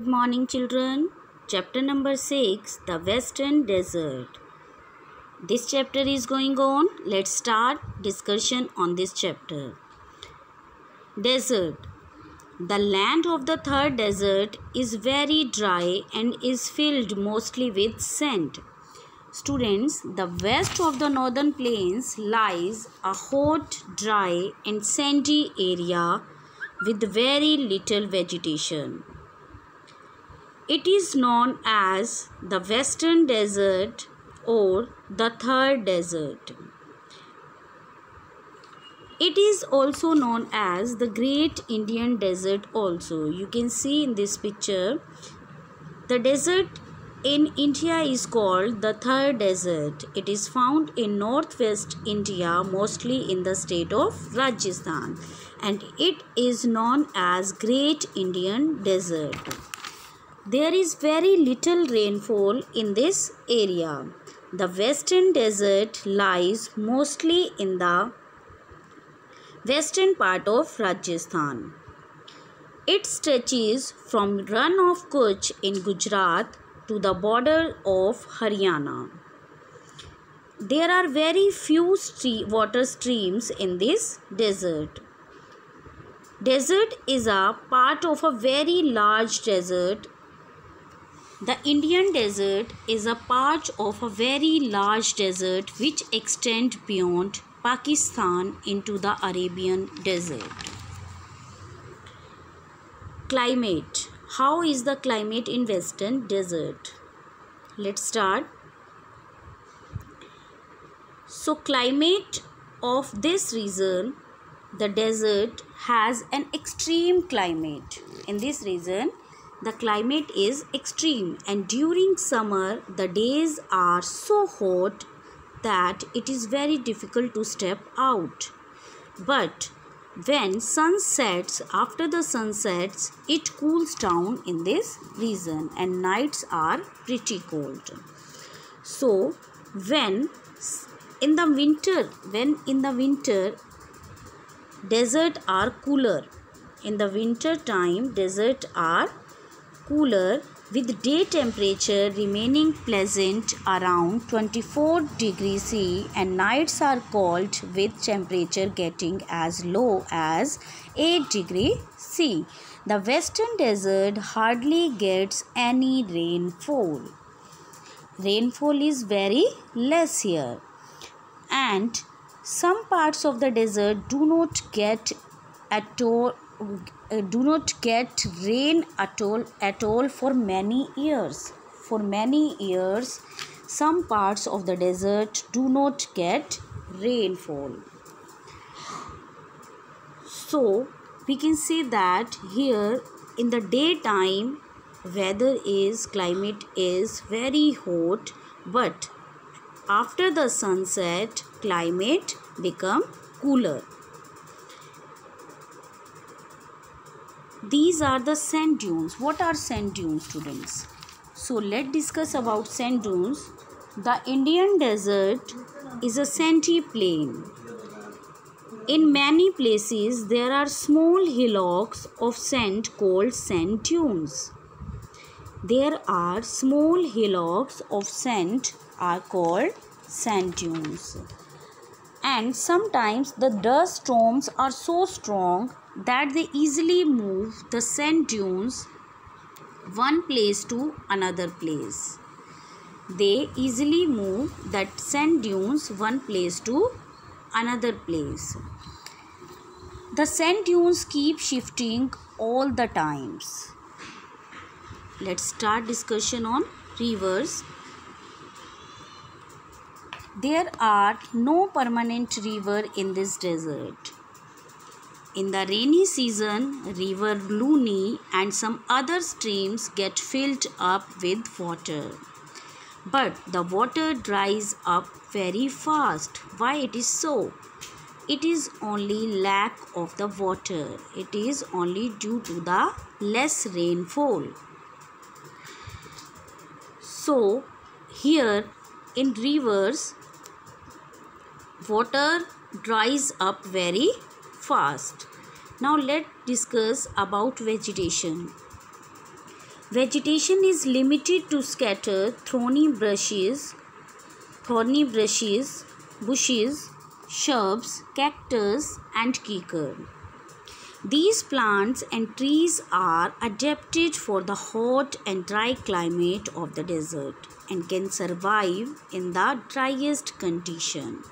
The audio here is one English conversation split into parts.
Good morning, children. Chapter number 6, The Western Desert. This chapter is going on. Let's start discussion on this chapter. Desert. The land of the third desert is very dry and is filled mostly with sand. Students, the west of the northern plains lies a hot, dry and sandy area with very little vegetation. It is known as the Western Desert or the Third Desert. It is also known as the Great Indian Desert also. You can see in this picture, the desert in India is called the Third Desert. It is found in northwest India, mostly in the state of Rajasthan, and it is known as Great Indian Desert. There is very little rainfall in this area. The Western Desert lies mostly in the western part of Rajasthan. It stretches from Rann of Kutch in Gujarat to the border of Haryana. There are very few water streams in this desert. Desert is a part of a very large desert. The Indian desert is a part of a very large desert which extends beyond Pakistan into the Arabian desert. Climate. How is the climate in Western Desert? Let's start. So, climate of this region, the desert has an extreme climate. In this region, the climate is extreme, and during summer the days are so hot that it is very difficult to step out. But when sun sets, after the sun sets, it cools down in this region and nights are pretty cold. So when in the winter desert are cooler. In the winter time desert are cooler with day temperature remaining pleasant around 24 degrees C and nights are cold with temperature getting as low as 8 degrees C. The Western Desert hardly gets any rainfall. Rainfall is very less here, and some parts of the desert do not get rain at all for many years. For many years, some parts of the desert do not get rainfall. So we can say that here in the daytime climate is very hot, but after the sunset climate become cooler. These are the sand dunes. What are sand dunes, students? So let's discuss about sand dunes. The Indian desert is a sandy plain. In many places there are small hillocks of sand called sand dunes. There are small hillocks of sand are called sand dunes. And sometimes the dust storms are so strong that they easily move the sand dunes one place to another place. They easily move that sand dunes one place to another place. The sand dunes keep shifting all the times. Let's start discussion on rivers. There are no permanent river in this desert. In the rainy season, river Luni and some other streams get filled up with water. But the water dries up very fast. Why it is so? It is only lack of the water. It is only due to the less rainfall. So here in rivers, water dries up very fast. Now let's discuss about vegetation. Vegetation is limited to scattered thorny bushes, shrubs, cactus, and kikar. These plants and trees are adapted for the hot and dry climate of the desert and can survive in the driest condition.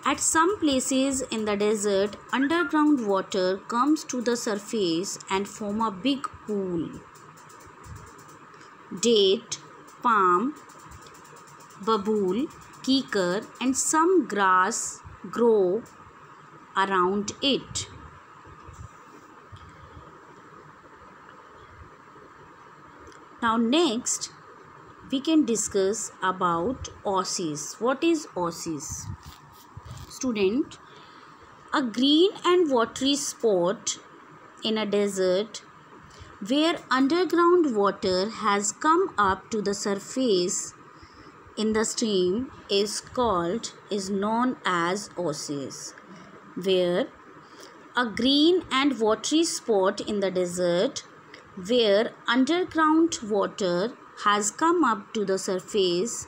At some places in the desert, underground water comes to the surface and form a big pool. Date, palm, babool, kikar, and some grass grow around it. Now next we can discuss about oasis. What is oasis? Student, a green and watery spot in a desert where underground water has come up to the surface in the stream is known as oasis. Where a green and watery spot in the desert where underground water has come up to the surface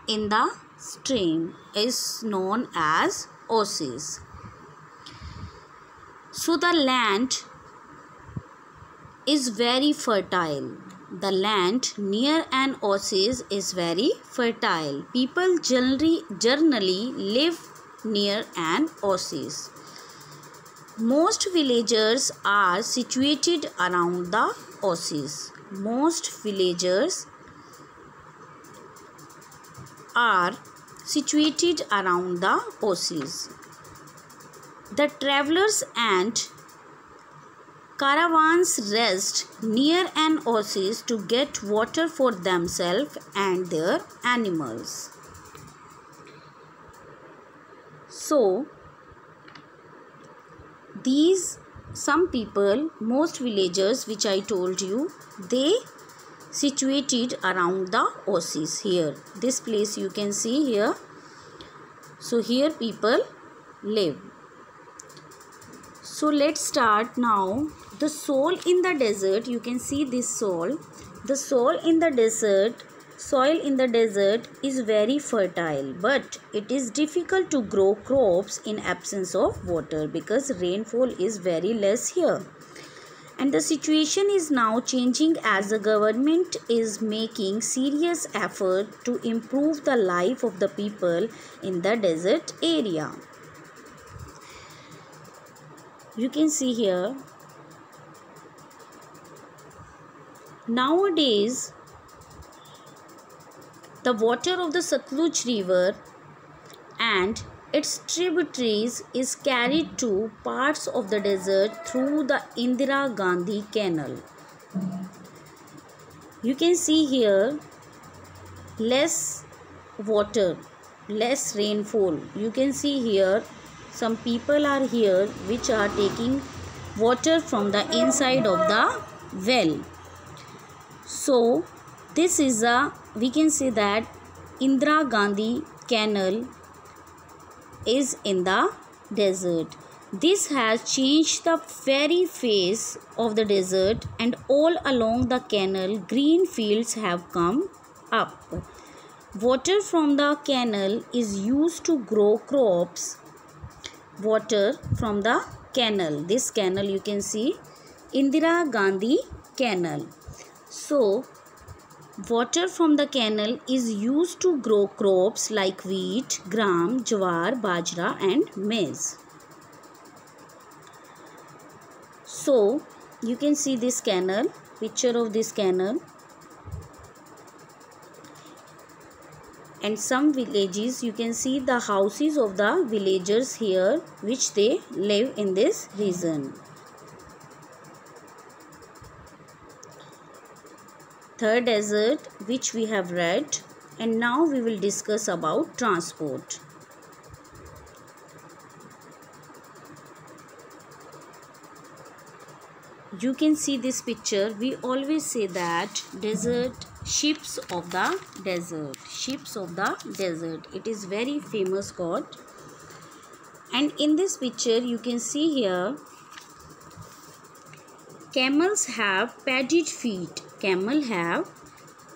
in the stream is known as oasis. So the land is very fertile. The land near an oasis is very fertile. People generally live near an oasis. Most villagers are situated around the oasis. Most villagers are situated around the oasis. The travelers and caravans rest near an oasis to get water for themselves and their animals. So, some people, most villagers which I told you, they situated around the oasis here. This place you can see here. So here people live. So let's start now. The soil in the desert, you can see this soil. The soil in the desert is very fertile, but it is difficult to grow crops in absence of water because rainfall is very less here. And the situation is now changing as the government is making serious effort to improve the life of the people in the desert area. You can see here, nowadays the water of the Satluj river and its tributaries is carried to parts of the desert through the Indira Gandhi Canal. You can see here less water, less rainfall. You can see here some people are here which are taking water from the inside of the well. So this is we can say that Indira Gandhi Canal is in the desert. This has changed the very face of the desert, and all along the canal green fields have come up. Water from the canal is used to grow crops. Water from the canal. This canal you can see, Indira Gandhi Canal. So water from the canal is used to grow crops like wheat, gram, jawar, bajra and maize. So you can see this canal, picture of this canal. And some villages, you can see the houses of the villagers here which they live in this region. Third desert which we have read, and now we will discuss about transport. You can see this picture. We always say that desert, ships of the desert, ships of the desert. It is very famous quote. And in this picture you can see here Camels have padded feet. Camel have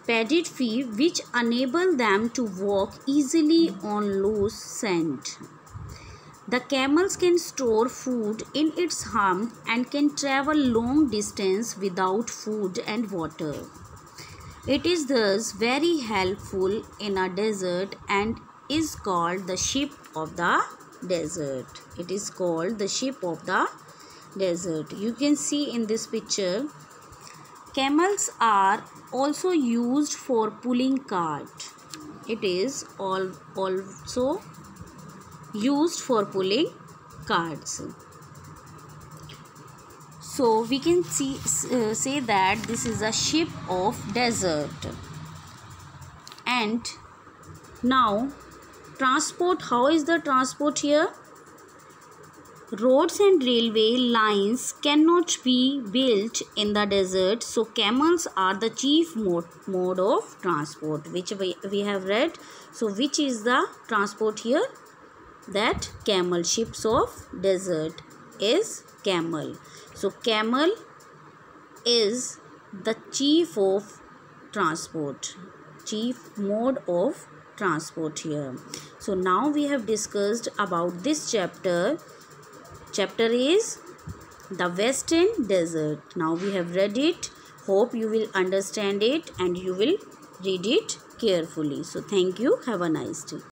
padded feet which enable them to walk easily on loose sand. The camels can store food in its hump and can travel long distance without food and water. It is thus very helpful in a desert and is called the sheep of the desert. It is called the sheep of the desert. You can see in this picture, camels are also used for pulling cart. It is also used for pulling carts. So we can say that this is a ship of desert. And now transport. How is the transport here? Roads and railway lines cannot be built in the desert, so camels are the chief mode of transport, which we have read. So which is the transport here? That camel. Ships of desert is camel. So camel is the chief of transport, chief mode of transport here. So now we have discussed about this chapter. Chapter is the Western Desert. Now we have read it. Hope you will understand it and you will read it carefully. So thank you. Have a nice day.